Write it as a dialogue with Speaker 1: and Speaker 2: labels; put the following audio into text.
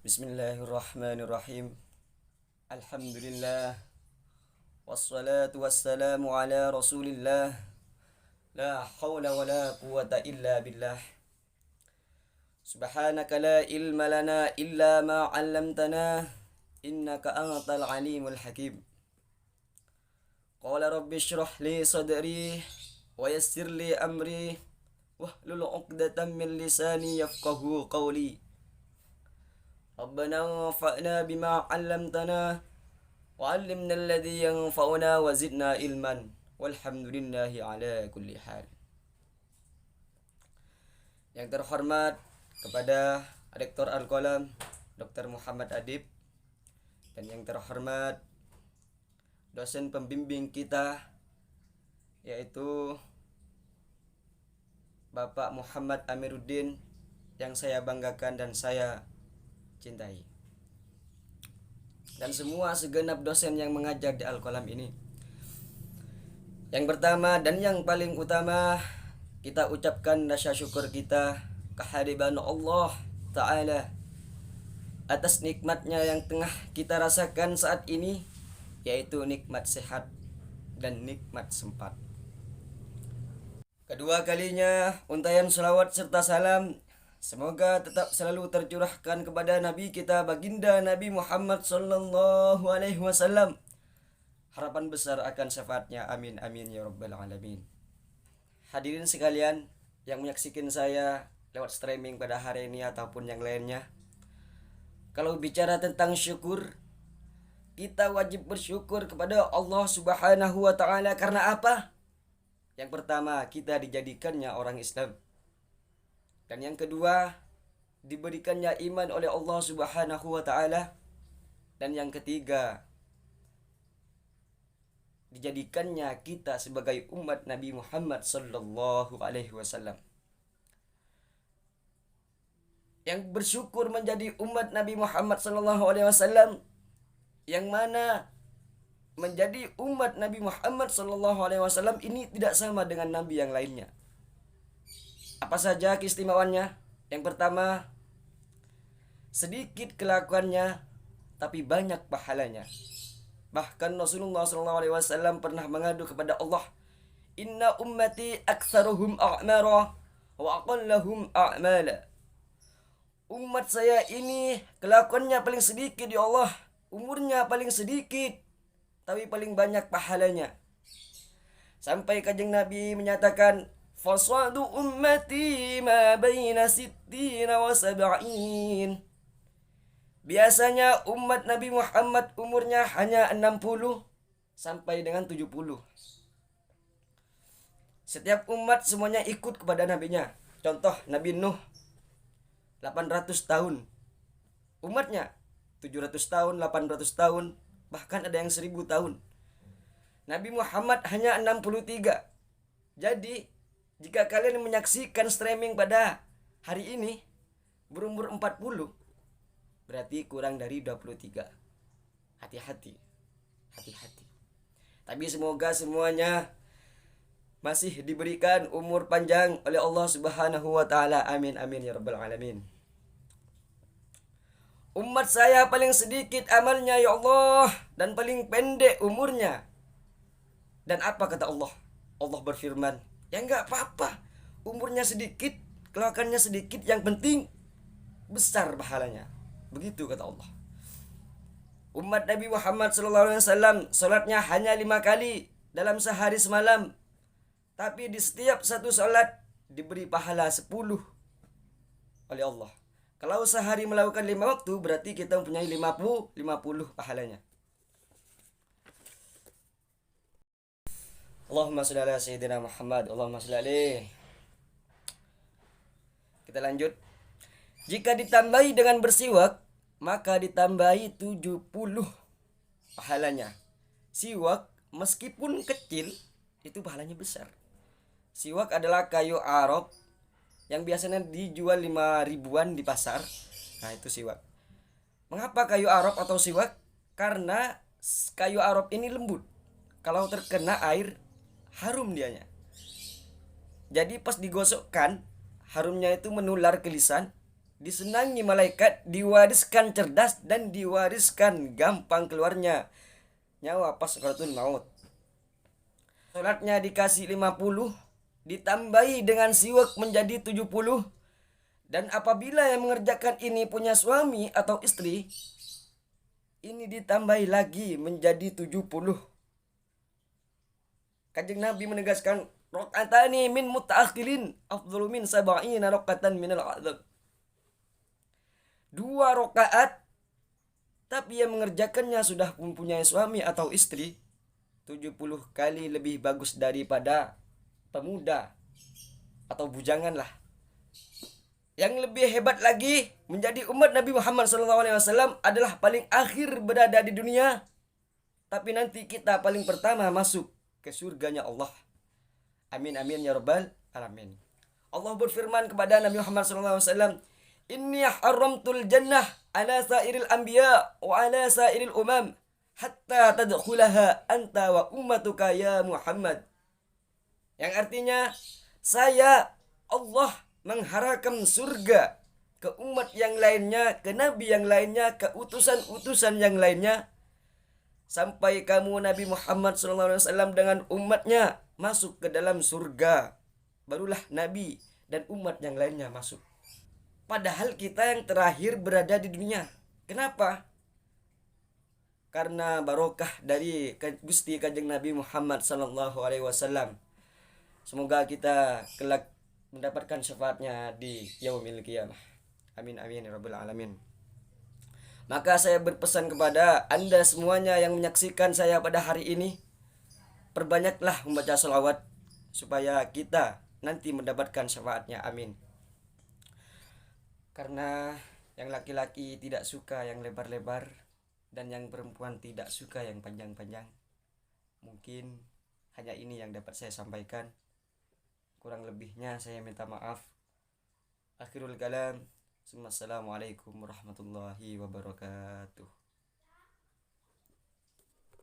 Speaker 1: Bismillahirrahmanirrahim. Alhamdulillah. Wassalatu wassalamu ala rasulillah. La hawla wa la quwata illa billah. Subhanaka la ilma lana illa ma 'allamtana. Innaka antal alimul hakim. Qala rabbi shrah li sadri wa yassir li amri wahlul 'uqdatam min lisani yafqahu qawli. Rabbana anfa'na bima 'allamtana wa'allimna alladhi yanfa'una wa zidna ilman walhamdulillahi ala kulli hal. Yang terhormat kepada Rektor Al-Qalam Dr. Muhammad Adib, dan yang terhormat dosen pembimbing kita yaitu Bapak Muhammad Amiruddin yang saya banggakan dan saya cintai, dan semua segenap dosen yang mengajar di Al-Qalam ini. Yang pertama dan yang paling utama, kita ucapkan rasa syukur kita kehadiran Allah Ta'ala atas nikmatnya yang tengah kita rasakan saat ini, yaitu nikmat sehat dan nikmat sempat. Kedua kalinya untayan salawat serta salam semoga tetap selalu tercurahkan kepada Nabi kita baginda Nabi Muhammad sallallahu alaihi wasallam. Harapan besar akan syafaatnya, amin amin ya rabbal alamin. Hadirin sekalian yang menyaksikan saya lewat streaming pada hari ini ataupun yang lainnya, kalau bicara tentang syukur, kita wajib bersyukur kepada Allah Subhanahu wa taala. Karena apa? Yang pertama, kita dijadikannya orang Islam. Dan yang kedua, diberikannya iman oleh Allah Subhanahu wa taala. Dan yang ketiga, dijadikannya kita sebagai umat Nabi Muhammad sallallahu alaihi wasallam. Yang bersyukur menjadi umat Nabi Muhammad sallallahu alaihi wasallam, yang mana menjadi umat Nabi Muhammad sallallahu alaihi wasallam ini tidak sama dengan nabi yang lainnya. Apa saja keistimewaannya? Yang pertama, sedikit kelakuannya tapi banyak pahalanya. Bahkan Rasulullah SAW pernah mengadu kepada Allah, "Inna ummati aktsaruhum a'mara wa aqallahum a'mala." Umat saya ini kelakuannya paling sedikit ya Allah, umurnya paling sedikit tapi paling banyak pahalanya. Sampai Kanjeng Nabi menyatakan, fasadu ummati ma baina sittina wa sab'in. Biasanya umat Nabi Muhammad umurnya hanya 60 sampai dengan 70. Setiap umat semuanya ikut kepada nabinya. Contoh Nabi Nuh 800 tahun. Umatnya 700 tahun, 800 tahun, bahkan ada yang 1000 tahun. Nabi Muhammad hanya 63. Jadi jika kalian menyaksikan streaming pada hari ini berumur 40, berarti kurang dari 23. Hati-hati. Hati-hati. Tapi semoga semuanya masih diberikan umur panjang oleh Allah Subhanahu wa taala. Amin amin ya rabbal alamin. Umat saya paling sedikit amalnya ya Allah, dan paling pendek umurnya. Dan apa kata Allah? Allah berfirman, ya enggak apa-apa, umurnya sedikit, kelakuannya sedikit, yang penting besar pahalanya. Begitu kata Allah. Umat Nabi Muhammad SAW salatnya hanya 5 kali dalam sehari semalam, tapi di setiap satu salat diberi pahala 10 oleh Allah. Kalau sehari melakukan 5 waktu, berarti kita mempunyai 50 pahalanya. Allahumma sholli ala sayyidina Muhammad. Allahumma sholli alaihi. Kita lanjut. Jika ditambahi dengan bersiwak, maka ditambahi 70 pahalanya. Siwak meskipun kecil, itu pahalanya besar. Siwak adalah kayu Arab yang biasanya dijual 5 ribuan di pasar. Nah, itu siwak. Mengapa kayu Arab atau siwak? Karena kayu Arab ini lembut. Kalau terkena air, harum dianya. Jadi pas digosokkan, harumnya itu menular ke lisan, disenangi malaikat, diwariskan cerdas, dan diwariskan gampang keluarnya nyawa pas sakaratul maut. Salatnya dikasih 50, ditambahi dengan siwak menjadi 70. Dan apabila yang mengerjakan ini punya suami atau istri, ini ditambahi lagi menjadi 70. Kanjeng Nabi menegaskan, rakaatani min mutaakhilin afdhalu min sab'ina rakatan minal adzab. 2 rakaat tapi yang mengerjakannya sudah mempunyai suami atau istri, 70 kali lebih bagus daripada pemuda atau bujangan lah. Yang lebih hebat lagi, menjadi umat Nabi Muhammad SAW adalah paling akhir berada di dunia, tapi nanti kita paling pertama masuk ke surganya Allah. Amin amin ya rabbal alamin. Allah berfirman kepada Nabi Muhammad SAW, Inni haramtul jannah ala sairil anbiya wa ala sairil umam hatta tadkhulaha anta wa ummatuka ya Muhammad. Yang artinya, saya Allah mengharamkan surga ke umat yang lainnya, ke nabi yang lainnya, ke utusan-utusan yang lainnya, sampai kamu Nabi Muhammad SAW dengan umatnya masuk ke dalam surga, barulah nabi dan umat yang lainnya masuk. Padahal kita yang terakhir berada di dunia. Kenapa? Karena barokah dari Gusti Kanjeng Nabi Muhammad SAW. Semoga kita kelak mendapatkan syafaatnya di yaumil qiyamah. Amin amin ya rabbal alamin. Maka saya berpesan kepada Anda semuanya yang menyaksikan saya pada hari ini, perbanyaklah membaca sholawat supaya kita nanti mendapatkan syafaatnya. Amin. Karena yang laki-laki tidak suka yang lebar-lebar dan yang perempuan tidak suka yang panjang-panjang. Mungkin hanya ini yang dapat saya sampaikan. Kurang lebihnya saya minta maaf. Akhirul kalam. Assalamualaikum warahmatullahi wabarakatuh.